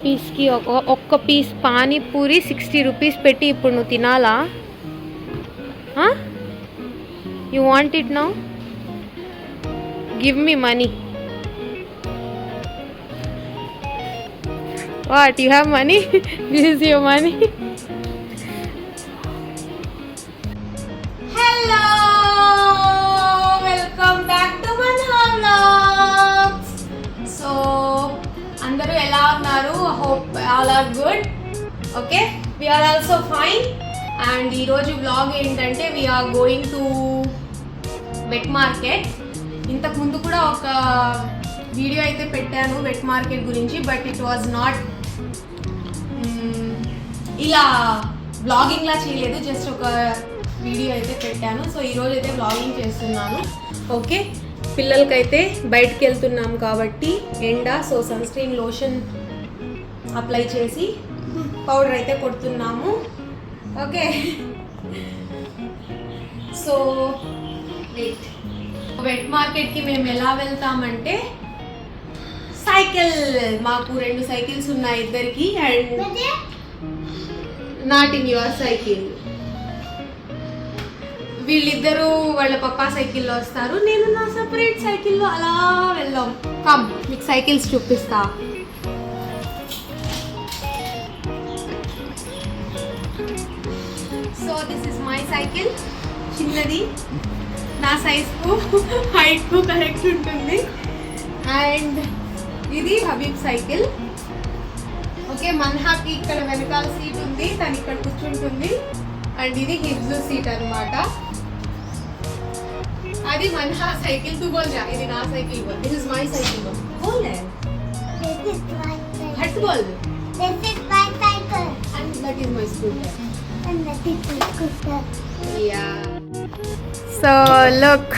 పీస్కి ఒక్క piece panipuri 60 rupees పెట్టి ఇప్పుడు నువ్వు తినాలా? You want it now? Give me money. What, you have money? This is your money. Hello, welcome back to Manha vlogs. So అందరూ ఎలా ఉన్నారు? Hope all are good. Okay, we are also fine. And ఈరోజు vlog ఏంటంటే we are going to wet market. ఇంతకుముందు కూడా ఒక video అయితే పెట్టాను వెట్ మార్కెట్ గురించి, బట్ ఇట్ వాజ్ నాట్ ఇలా వ్లాగింగ్లా చేయలేదు, జస్ట్ ఒక వీడియో అయితే పెట్టాను. సో ఈరోజు అయితే వ్లాగింగ్ చేస్తున్నాను. ఓకే, పిల్లలకైతే బయటికి వెళ్తున్నాం కాబట్టి ఎండ, so sunscreen lotion apply చేసి పౌడర్ అయితే కొడుతున్నాము. ఓకే, సో వెట్ మార్కెట్కి మేము ఎలా వెళ్తామంటే సైకిల్, మాకు 2 సైకిల్స్ ఉన్నాయి ఇద్దరికి. And not in your cycle, వీళ్ళిద్దరూ వాళ్ళ పప్పా సైకిల్లో వస్తారు, నేను నా సపరేట్ సైకిల్లో అలా వెళ్దాం. కమ్, మీకు సైకిల్స్ చూపిస్తా. So this is my cycle, చిన్నది, నా సైజ్కు హైట్కు కరెక్ట్ ఉంటుంది. అండ్ ఇది హబీబ్ సైకిల్. ఓకే, మన్హాకి ఇక్కడ వెనకాల సీట్ ఉంది, తను ఇక్కడ కూర్చుంటుంది. అండ్ ఇది హిబ్జు సీట్ అన్నమాట. అది మన్హా సైకిల్. తు బోల్ జా, ఇది నా సైకిల్ బోల్. దిస్ ఇస్ మై సైకిల్ బోల్. బోల్ है, this is my cycle. हट बोल, this is my cycle and that is my scooter and that is my scooter. Yeah, so look,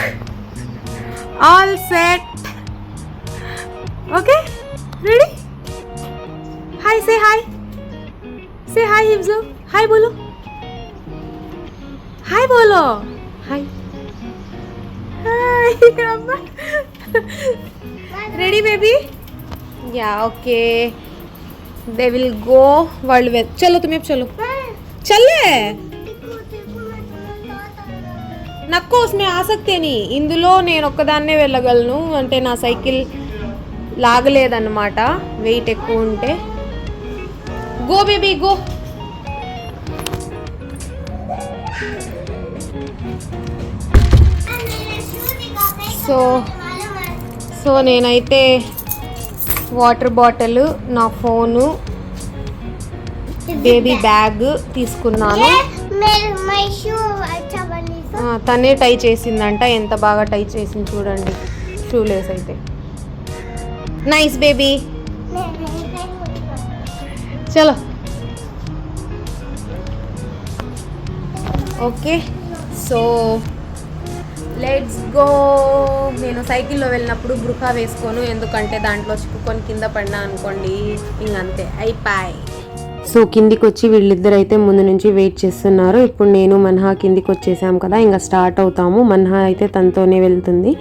all set. Okay, ready? Hi, say hi. Say hi Hibzu. Hi bolo. Hi bolo. Hi. Hi Amma. Ready baby? Yeah, okay. They will go. World with. चलो तुम अब चलो. चले. నాకు उसमें आ सकते नहीं. ఇందులో నేను ఒక్కదాన్నే వెళ్ళగలను, అంటే నా సైకిల్ లాగలేదన్నమాట వెయిట్ ఎక్కువ ఉంటే. Go baby go. సో నేనైతే వాటర్ బాటిల్, నా ఫోను, బేబీ బ్యాగ్ తీసుకున్నాను. తనే టై చేసిందంట, ఎంత బాగా టై చేసింది చూడండి, షూ లేస్ అయితే. నైస్ బేబీ, చలో. Okay, so let's go. నేను సైకిల్లో వెళ్ళినప్పుడు బుర్ఖా వేసుకోను, ఎందుకంటే దాంట్లో చిక్కుకొని కింద పడినా అనుకోండి ఇంకంతే అయిపోయి. సో కిందికి వచ్చి వీళ్ళిద్దరు అయితే ముందు నుంచి వెయిట్ చేస్తున్నారు. ఇప్పుడు నేను మన్హా కిందికి వచ్చేసాం కదా, ఇంకా స్టార్ట్ అవుతాము. మన్హా అయితే తనతోనే వెళ్తుంది.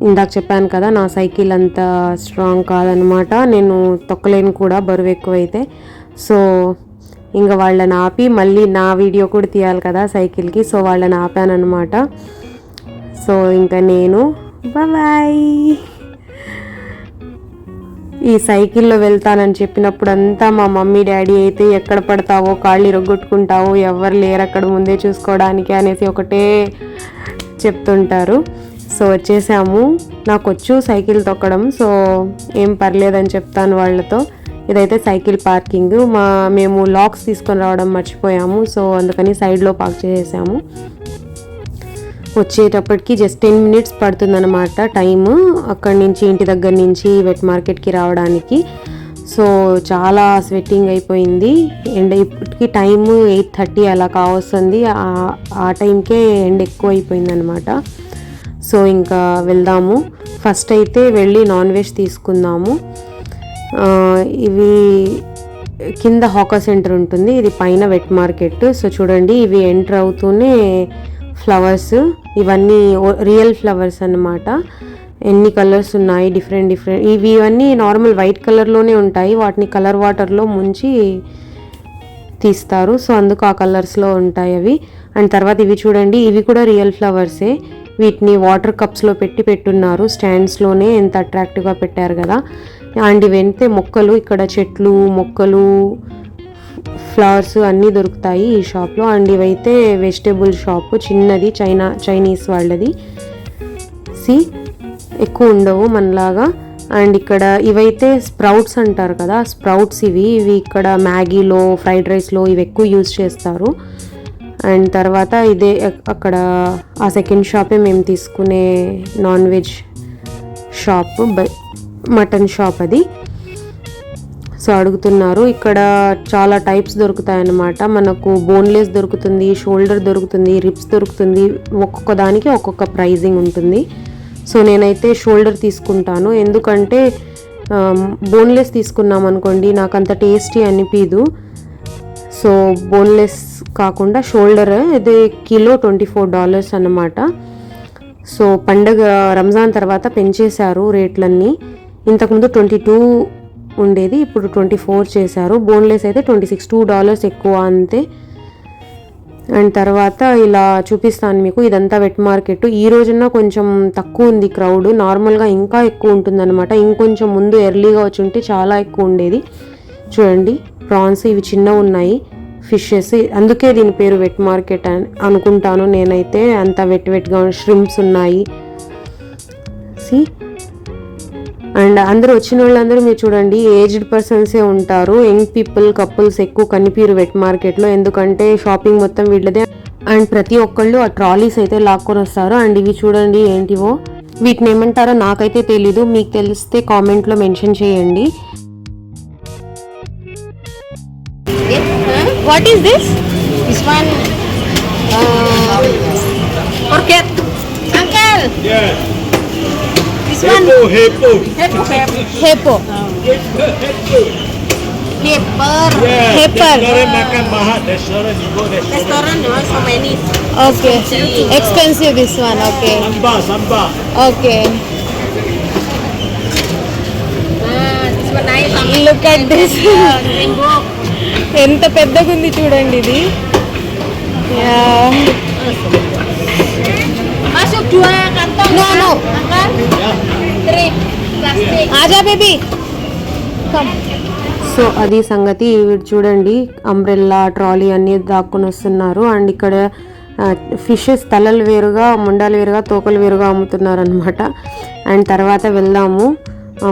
ఇందాక చెప్పాను కదా నా సైకిల్ అంత స్ట్రాంగ్ కాదనమాట, నేను తొక్కలేను కూడా బరువు ఎక్కువైతే. సో ఇంకా వాళ్ళని ఆపి మళ్ళీ నా వీడియో కూడా తీయాలి కదా సైకిల్కి, సో వాళ్ళని ఆపాను అనమాట. సో ఇంకా నేను బాయ్. ఈ సైకిల్లో వెళ్తానని చెప్పినప్పుడు అంతా మా మమ్మీ డాడీ అయితే ఎక్కడ పడతావో, కాళ్ళు ఇరగొట్టుకుంటావో, ఎవరు లేరు అక్కడ ముందే చూసుకోవడానికి అనేసి ఒకటే చెప్తుంటారు. సో వచ్చేసాము. నాకు వచ్చు సైకిల్ తొక్కడం, సో ఏం పర్లేదని చెప్తాను వాళ్ళతో. ఇదైతే సైకిల్ పార్కింగ్. మేము లాక్స్ తీసుకొని రావడం మర్చిపోయాము, సో అందుకని సైడ్లో పార్క్ చేసేసాము. వచ్చేటప్పటికి జస్ట్ 10 మినిట్స్ పడుతుందన్నమాట టైము, అక్కడి నుంచి ఇంటి దగ్గర నుంచి వెట్ మార్కెట్కి రావడానికి. సో చాలా స్వెట్టింగ్ అయిపోయింది. ఎండ ఇప్పటికి టైము 8:30 అలా కావస్తుంది. ఆ టైంకే ఎండ ఎక్కువ అయిపోయింది అనమాట. సో ఇంకా వెళ్దాము. ఫస్ట్ అయితే వెళ్ళి నాన్ వెజ్ తీసుకుందాము. ఇవి కింద హాకర్ సెంటర్ ఉంటుంది, ఇది పైన వెట్ మార్కెట్. సో చూడండి, ఇవి ఎంటర్ అవుతూనే ఫ్లవర్స్, ఇవన్నీ రియల్ ఫ్లవర్స్ అన్నమాట. ఎన్ని కలర్స్ ఉన్నాయి, డిఫరెంట్ ఇవన్నీ నార్మల్ వైట్ కలర్లోనే ఉంటాయి, వాటిని కలర్ వాటర్లో ముంచి తీస్తారు. సో అందుకు ఆ కలర్స్లో ఉంటాయి అవి. అండ్ తర్వాత ఇవి చూడండి, ఇవి కూడా రియల్ ఫ్లవర్సే. వీటిని వాటర్ కప్స్లో పెట్టున్నారు, స్టాండ్స్లోనే ఎంత అట్రాక్టివ్గా పెట్టారు కదా. అండ్ ఇవైతే మొక్కలు, ఇక్కడ చెట్లు, మొక్కలు, ఫ్లవర్స్ అన్నీ దొరుకుతాయి ఈ షాప్లో. అండ్ ఇవైతే వెజిటేబుల్ షాప్, చిన్నది, చైనీస్ వాళ్ళది. ఎక్కువ ఉండవు మనలాగా. అండ్ ఇక్కడ ఇవైతే స్ప్రౌట్స్ అంటారు కదా, స్ప్రౌట్స్ ఇవి ఇక్కడ మ్యాగీలో, ఫ్రైడ్ రైస్లో ఇవి ఎక్కువ యూజ్ చేస్తారు. అండ్ తర్వాత ఇదే అక్కడ ఆ సెకండ్ షాపే మేము తీసుకునే non veg shop, mutton shop అది. సో అడుగుతున్నారు, ఇక్కడ చాలా టైప్స్ దొరుకుతాయన్నమాట. మనకు బోన్లెస్ దొరుకుతుంది, షోల్డర్ దొరుకుతుంది, రిబ్స్ దొరుకుతుంది. ఒక్కొక్క దానికి ఒక్కొక్క ప్రైజింగ్ ఉంటుంది. సో నేనైతే షోల్డర్ తీసుకుంటాను, ఎందుకంటే బోన్లెస్ తీసుకున్నాం అనుకోండి నాకు అంత టేస్టీ అనిపించదు. సో బోన్లెస్ కాకుండా షోల్డర్, ఇది కిలో $24 అన్నమాట. సో పండగ రంజాన్ తర్వాత పెంచేశారు రేట్లన్నీ. ఇంతకుముందు 22 ఉండేది, ఇప్పుడు 24 చేశారు. బోన్లెస్ అయితే $26, $2 ఎక్కువ అంతే. అండ్ తర్వాత ఇలా చూపిస్తాను మీకు, ఇదంతా వెట్ మార్కెట్. ఈ రోజున కొంచెం తక్కువ ఉంది క్రౌడ్, నార్మల్గా ఇంకా ఎక్కువ ఉంటుందన్నమాట. ఇంకొంచెం ముందు ఎర్లీగా వచ్చి ఉంటే చాలా ఎక్కువ ఉండేది. చూడండి ప్రాన్స్, ఇవి చిన్నవి ఉన్నాయి, ఫిషెస్, అందుకే దీని పేరు వెట్ మార్కెట్ అని అనుకుంటాను నేనైతే. అంత వెట్గా ష్రింప్స్ ఉన్నాయి. అండ్ అందరూ వచ్చిన వాళ్ళందరూ మీరు చూడండి ఏజ్డ్ పర్సన్సే ఉంటారు, యంగ్ పీపుల్, కపుల్స్ ఎక్కువ కనిపిరు వెట్ మార్కెట్లో, ఎందుకంటే షాపింగ్ మొత్తం వీళ్ళదే. అండ్ ప్రతి ఒక్కళ్ళు ఆ ట్రాలీస్ అయితే లాక్కొని వస్తారు. అండ్ ఇవి చూడండి ఏంటివో, వీటిని ఏమంటారో నాకైతే తెలీదు, మీకు తెలిస్తే కామెంట్లో మెన్షన్ చేయండి. What is this? This one, forget. Uncle. Yeah. This Hippo, one. hippo. Hippo. హెపో. Hipper. Yeah. Hipper. Restoran makan mahal. Restoran you go restoran. Restaurant, no, so many. Okay, expensive this one. Okay Samba. Okay, This one nice. Look at this. Rainbow. ఎంత పెద్దగా ఉంది చూడండి ఇది. Masuk 2 kantong. No, no. Uncle. 3 plastic. ఆజా baby come. So అది సంగతి. వీడు చూడండి అంబ్రెల్లా, ట్రాలీ అన్నీ దాక్కుని వస్తున్నారు. అండ్ ఇక్కడ ఫిషెస్ తలలు వేరుగా, ముండాలు వేరుగా, తోకలు వేరుగా అమ్ముతున్నారు అనమాట. అండ్ తర్వాత వెళ్దాము,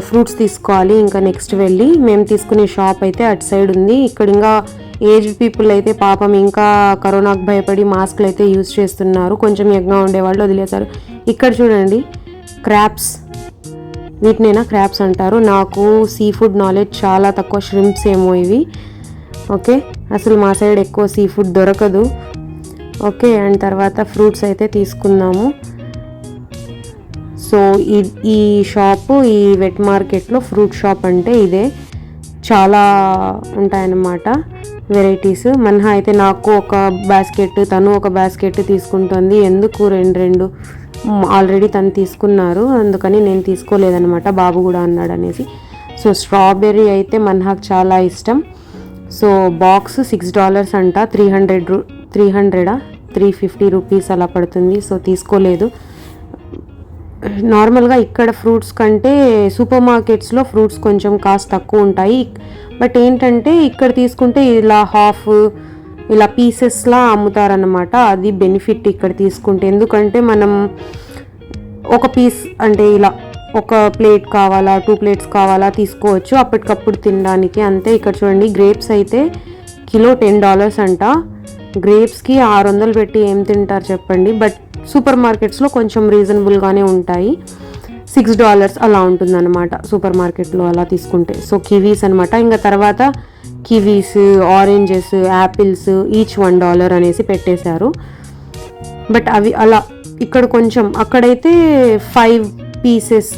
ఫ్రూట్స్ తీసుకోవాలి ఇంకా నెక్స్ట్ వెళ్ళి. మేము తీసుకునే షాప్ అయితే అటు సైడ్ ఉంది. ఇక్కడ ఇంకా ఏజ్డ్ పీపుల్ అయితే పాపం ఇంకా కరోనాకు భయపడి మాస్క్లు అయితే యూజ్ చేస్తున్నారు, కొంచెం యగ్గా ఉండేవాళ్ళు వదిలేశారు. ఇక్కడ చూడండి క్రాబ్స్, వీటినైనా క్రాబ్స్ అంటారు. నాకు సీ ఫుడ్ నాలెడ్జ్ చాలా తక్కువ, ష్రింప్స్ ఏమో ఇవి. ఓకే, అసలు మా సైడ్ ఎక్కువ సీ ఫుడ్ దొరకదు. ఓకే, అండ్ తర్వాత ఫ్రూట్స్ అయితే తీసుకుందాము. సో ఈ షాపు, ఈ వెట్ మార్కెట్లో ఫ్రూట్ షాప్ అంటే ఇదే, చాలా ఉంటాయన్నమాట వెరైటీస్. మన్హా అయితే నాకు ఒక బాస్కెట్, తను ఒక బాస్కెట్ తీసుకుంటుంది. ఎందుకు రెండు ఆల్రెడీ తను తీసుకున్నారు, అందుకని నేను తీసుకోలేదన్నమాట, బాబు కూడా అన్నాడు అనేసి. సో స్ట్రాబెర్రీ అయితే మన్హాకు చాలా ఇష్టం. సో బాక్స్ $6 అంట, 350 రూపీస్ అలా పడుతుంది. సో తీసుకోలేదు. నార్మల్గా ఇక్కడ ఫ్రూట్స్ కంటే సూపర్ మార్కెట్స్లో ఫ్రూట్స్ కొంచెం కాస్ట్ తక్కువ ఉంటాయి. బట్ ఏంటంటే ఇక్కడ తీసుకుంటే ఇలా పీసెస్లా అమ్ముతారన్నమాట, అది బెనిఫిట్ ఇక్కడ తీసుకుంటే. ఎందుకంటే మనం ఒక పీస్ అంటే ఇలా ఒక ప్లేట్ కావాలా, 2 ప్లేట్స్ కావాలా తీసుకోవచ్చు అప్పటికప్పుడు తినడానికి అంతే. ఇక్కడ చూడండి గ్రేప్స్ అయితే కిలో $10 అంట. గ్రేప్స్కి 600 పెట్టి ఏం తింటారు చెప్పండి. బట్ సూపర్ మార్కెట్స్లో కొంచెం రీజనబుల్గానే ఉంటాయి, $6 అలా ఉంటుందన్నమాట సూపర్ మార్కెట్లో అలా తీసుకుంటే. సో కివీస్ అనమాట. ఇంకా తర్వాత కివీస్, ఆరెంజెస్, యాపిల్స్ ఈచ్ $1 అనేసి పెట్టేశారు. బట్ అవి అలా ఇక్కడ కొంచెం, అక్కడైతే 5 పీసెస్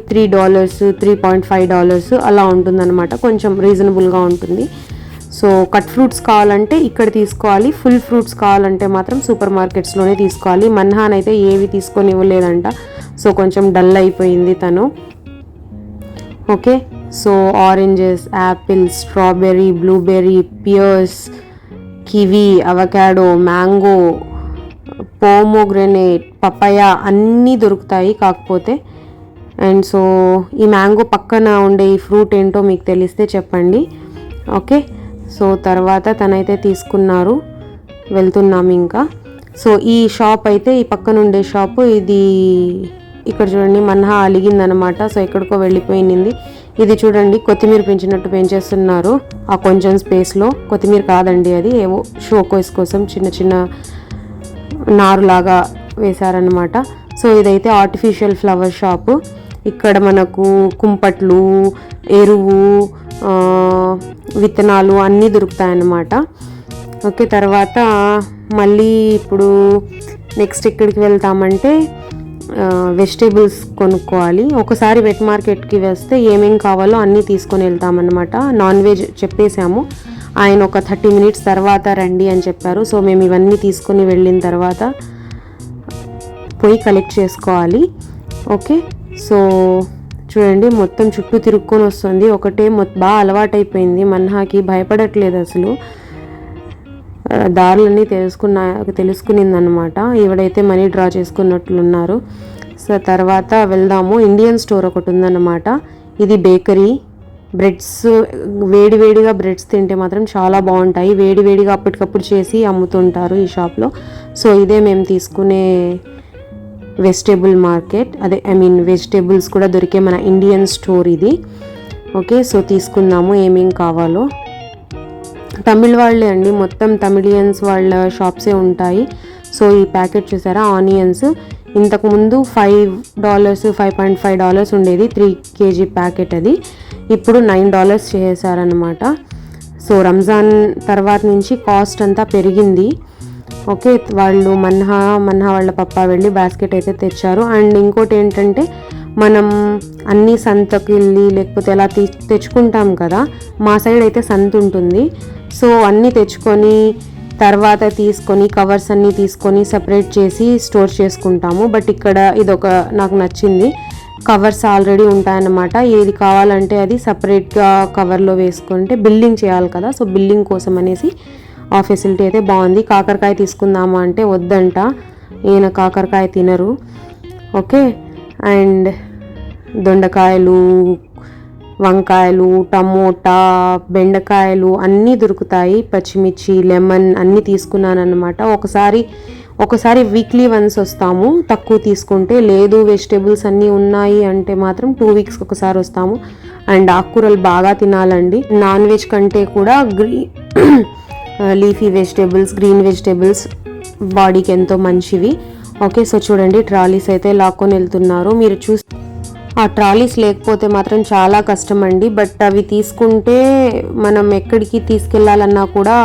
$3, $3.5 అలా ఉంటుందన్నమాట, కొంచెం రీజనబుల్గా ఉంటుంది. సో కట్ ఫ్రూట్స్ కావాలంటే ఇక్కడ తీసుకోవాలి, ఫుల్ ఫ్రూట్స్ కావాలంటే మాత్రం సూపర్ మార్కెట్స్లోనే తీసుకోవాలి. మన్హాన్ అయితే ఏవి తీసుకొని ఇవ్వలేదంట, సో కొంచెం డల్ అయిపోయింది తను. Okay, so oranges, apples, strawberry, blueberry, pears, kiwi, avocado, mango, pomegranate, papaya అన్నీ దొరుకుతాయి కాకపోతే. అండ్ సో ఈ మ్యాంగో పక్కన ఉండే ఈ ఫ్రూట్ ఏంటో మీకు తెలిస్తే చెప్పండి. ఓకే, సో తర్వాత తనైతే తీసుకున్నారు, వెళ్తున్నాము ఇంకా. సో ఈ షాప్ అయితే ఈ పక్కన ఉండే షాపు ఇది. ఇక్కడ చూడండి మన్హా అలిగిందనమాట, సో ఎక్కడికో వెళ్ళిపోయింది. ఇది చూడండి కొత్తిమీర పెంచినట్టు పెంచేస్తున్నారు ఆ కొంచెం స్పేస్లో. కొత్తిమీర కాదండి, అది ఏవో షోకోస్ కోసం చిన్న చిన్న నారులాగా వేశారనమాట. సో ఇదైతే ఆర్టిఫిషియల్ ఫ్లవర్ షాపు. ఇక్కడ మనకు కుంపట్లు, ఎరువు, విత్తనాలు అన్నీ దొరుకుతాయన్నమాట. ఓకే, తర్వాత మళ్ళీ ఇప్పుడు నెక్స్ట్ ఎక్కడికి వెళ్తామంటే వెజిటేబుల్స్ కొనుక్కోవాలి. ఒకసారి వెట్ మార్కెట్కి వస్తే ఏమేం కావాలో అన్నీ తీసుకొని వెళ్తామన్నమాట. నాన్ వెజ్ చెప్పేసాము, ఆయన ఒక 30 minutes తర్వాత రండి అని చెప్పారు. సో మేము ఇవన్నీ తీసుకొని వెళ్ళిన తర్వాత పోయి కలెక్ట్ చేసుకోవాలి. ఓకే, సో చూడండి మొత్తం చుట్టూ తిరుక్కొని వస్తుంది. ఒకటే బాగా అలవాటైపోయింది మన్హాకి, భయపడట్లేదు అసలు. దారులన్నీ తెలుసుకునిందనమాట. ఈవిడైతే మనీ డ్రా చేసుకున్నట్లున్నారు. సో తర్వాత వెళ్దాము. ఇండియన్ స్టోర్ ఒకటి ఉందన్నమాట. ఇది బేకరీ. బ్రెడ్స్ వేడివేడిగా బ్రెడ్స్ తింటే మాత్రం చాలా బాగుంటాయి. వేడివేడిగా అప్పటికప్పుడు చేసి అమ్ముతుంటారు ఈ షాప్లో. సో ఇదే మేము తీసుకునే వెజిటేబుల్ మార్కెట్, అదే వెజిటేబుల్స్ కూడా దొరికే మన ఇండియన్ స్టోర్ ఇది. ఓకే, సో తీసుకుందాము ఏమేం కావాలో. తమిళ్ వాళ్ళే అండి, మొత్తం తమిళియన్స్ వాళ్ళ షాప్సే ఉంటాయి. సో ఈ ప్యాకెట్ చూసారా, ఆనియన్స్ ఇంతకుముందు $5, $5.5 ఉండేది 3 kg ప్యాకెట్. అది ఇప్పుడు $9 చేశారనమాట. సో రంజాన్ తర్వాత నుంచి కాస్ట్ అంతా పెరిగింది. ఓకే, వాళ్ళు మన్హా వాళ్ళ పప్పా వెళ్ళి బాస్కెట్ అయితే తెచ్చారు. అండ్ ఇంకోటి ఏంటంటే మనం అన్నీ సంతకి వెళ్ళి లేకపోతే ఎలా తెచ్చుకుంటాం కదా, మా సైడ్ అయితే సంత ఉంటుంది. సో అన్నీ తెచ్చుకొని తర్వాత తీసుకొని కవర్స్ అన్నీ తీసుకొని సపరేట్ చేసి స్టోర్ చేసుకుంటాము. బట్ ఇక్కడ ఇదొక నాకు నచ్చింది, కవర్స్ ఆల్రెడీ ఉంటాయన్నమాట. ఏది కావాలంటే అది సపరేట్గా కవర్లో వేసుకుంటే బిల్లింగ్ చేయాలి కదా, సో బిల్లింగ్ కోసం అనేసి ఆ ఫెసిలిటీ అయితే బాగుంది. కాకరకాయ తీసుకుందామా అంటే వద్దంట, ఈయన కాకరకాయ తినరు. ఓకే, అండ్ దొండకాయలు, వంకాయలు, టమోటా, బెండకాయలు అన్నీ దొరుకుతాయి. పచ్చిమిర్చి, లెమన్ అన్నీ తీసుకున్నాను అనమాట. ఒకసారి వీక్లీ వన్స్ వస్తాము తక్కువ తీసుకుంటే, లేదు వెజిటేబుల్స్ అన్నీ ఉన్నాయి అంటే మాత్రం 2 weeks ఒకసారి వస్తాము. అండ్ ఆకుకూరలు బాగా తినాలండి, నాన్ వెజ్ కంటే కూడా లీఫీ వెజిటేబుల్స్, గ్రీన్ వెజిటేబుల్స్ బాడీకి ఎంతో మంచివి. ఓకే, సో చూడండి ట్రాలీస్ అయితే లాక్కొని వెళ్తున్నారు. మీరు ఆ ట్రాలీస్ లేకపోతే మాత్రం చాలా కష్టం అండి. బట్ అవి తీసుకుంటే మనం ఎక్కడికి తీసుకెళ్ళాలన్నా కూడా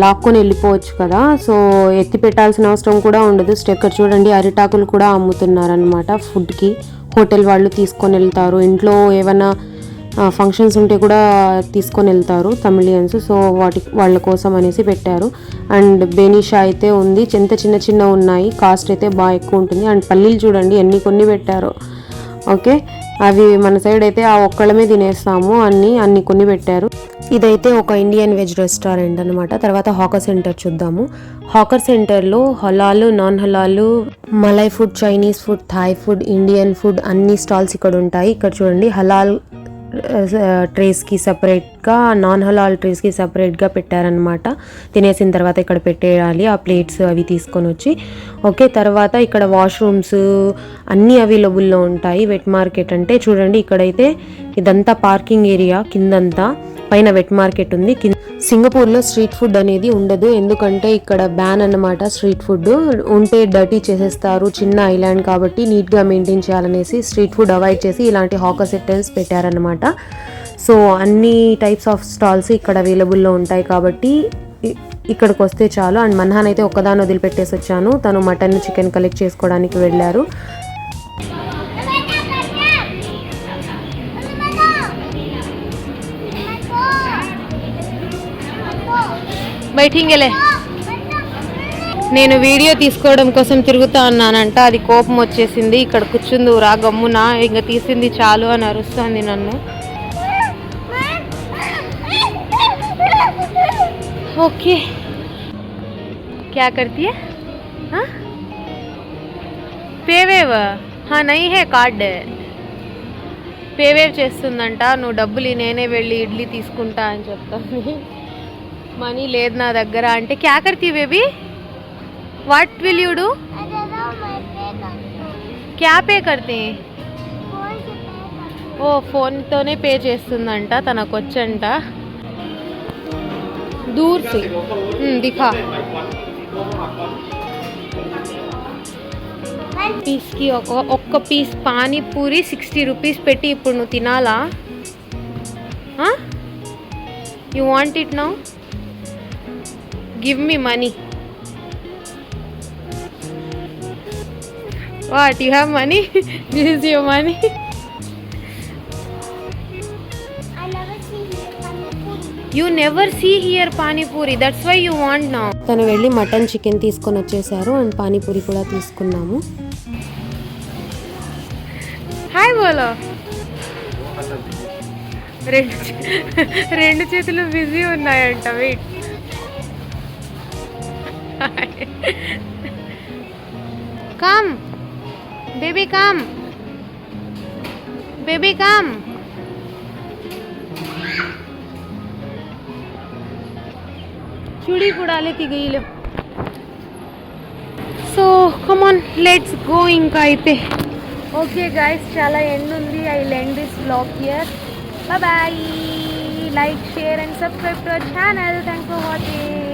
లాక్కొని వెళ్ళిపోవచ్చు కదా, సో ఎత్తి పెట్టాల్సిన అవసరం కూడా ఉండదు. స్టెక్కర్ చూడండి, అరిటాకులు కూడా అమ్ముతున్నారనమాట ఫుడ్కి. హోటల్ వాళ్ళు తీసుకొని వెళ్తారు, ఇంట్లో ఏమైనా ఫంక్షన్స్ ఉంటే కూడా తీసుకొని వెళ్తారు తమిళియన్స్. సో వాళ్ళ కోసం అనేసి పెట్టారు. అండ్ బెనీషా అయితే ఉంది, చిన్న ఉన్నాయి, కాస్ట్ అయితే బాగా ఎక్కువ ఉంటుంది. అండ్ పల్లీలు చూడండి ఎన్ని కొన్ని పెట్టారు. ఓకే, అవి మన సైడ్ అయితే ఆ ఒక్కళ్ళమే తినేస్తాము, అన్ని కొన్ని పెట్టారు. ఇదైతే ఒక ఇండియన్ వెజ్ రెస్టారెంట్ అనమాట. తర్వాత హాకర్ సెంటర్ చూద్దాము. హాకర్ సెంటర్లో హలాలు, నాన్ హలాలు, Malay food, Chinese food, Thai food, Indian food అన్ని స్టాల్స్ ఇక్కడ ఉంటాయి. ఇక్కడ చూడండి హలాల్ ట్రేస్కి సపరేట్గా, నాన్ హలాల్ ట్రేస్కి సపరేట్గా పెట్టారనమాట. తినేసిన తర్వాత ఇక్కడ పెట్టేయాలి ఆ ప్లేట్స్ అవి తీసుకొని వచ్చి. ఓకే, తర్వాత ఇక్కడ వాష్రూమ్స్ అన్నీ అవైలబుల్లో ఉంటాయి. వెట్ మార్కెట్ అంటే చూడండి, ఇక్కడైతే ఇదంతా పార్కింగ్ ఏరియా, కిందంతా పైన వెట్ మార్కెట్ ఉంది. సింగపూర్లో స్ట్రీట్ ఫుడ్ అనేది ఉండదు, ఎందుకంటే ఇక్కడ బ్యాన్ అన్నమాట. స్ట్రీట్ ఫుడ్ ఉంటే డర్టీ చేసేస్తారు, చిన్న ఐలాండ్ కాబట్టి నీట్గా మెయింటైన్ చేయాలనేసి స్ట్రీట్ ఫుడ్ అవాయిడ్ చేసి ఇలాంటి హాకర్ సెంటర్స్ పెట్టారనమాట. సో అన్ని టైప్స్ ఆఫ్ స్టాల్స్ ఇక్కడ అవైలబుల్లో ఉంటాయి కాబట్టి ఇక్కడికి వస్తే చాలు. అండ్ మన్హాన్ అయితే ఒక్కదాన్ని వదిలిపెట్టేసి వచ్చాను, తను మటన్, చికెన్ కలెక్ట్ చేసుకోవడానికి వెళ్ళారు. బయటింగలే. నేను వీడియో తీసుకోవడం కోసం తిరుగుతా ఉన్నానంట, అది కోపం వచ్చేసింది. ఇక్కడ కూర్చుంది రా గమ్మున, ఇంకా తీసింది చాలు అని అరుస్తుంది నన్ను. ఓకే क्या करती है? हाँ పేవేవ్ నై హే కార్డ్. పేవేవ్ చేస్తుందంట. నువ్వు డబ్బులు నేనే వెళ్ళి ఇడ్లీ తీసుకుంటా అని చెప్తాను. మనీ లేదు నా దగ్గర అంటే క్యా కర్తీ baby? What will you do? క్యా పే కర్తే? ఓ ఫోన్తోనే పే చేస్తుందంట, తనకు వచ్చంట. దూర్ సే దిఖా. పీస్కి ఒక్క పీస్ పానీపూరి 60 రూపీస్ పెట్టి ఇప్పుడు నువ్వు తినాలా? You want it now? Give me money. What you have money? This is your money. You never see here panipuri, that's why you want now. తను వెళ్ళి మటన్ చికెన్ తీసుకొని వచ్చేసారు అండ్ పానీపూరి కూడా తీసుకున్నాము. హాయ్ బోలో. రెండు చేతులు బిజీ ఉన్నాయంట. Wait. Come baby come, baby come. चूड़ी पुड़ाले की गई ले. So come on let's go. ఇంకా అయితే ఓకే గైస్, చాలా ఎండ్ ఉంది. I will end this vlog here. Bye bye. Like, share and subscribe to our channel. Thanks for watching.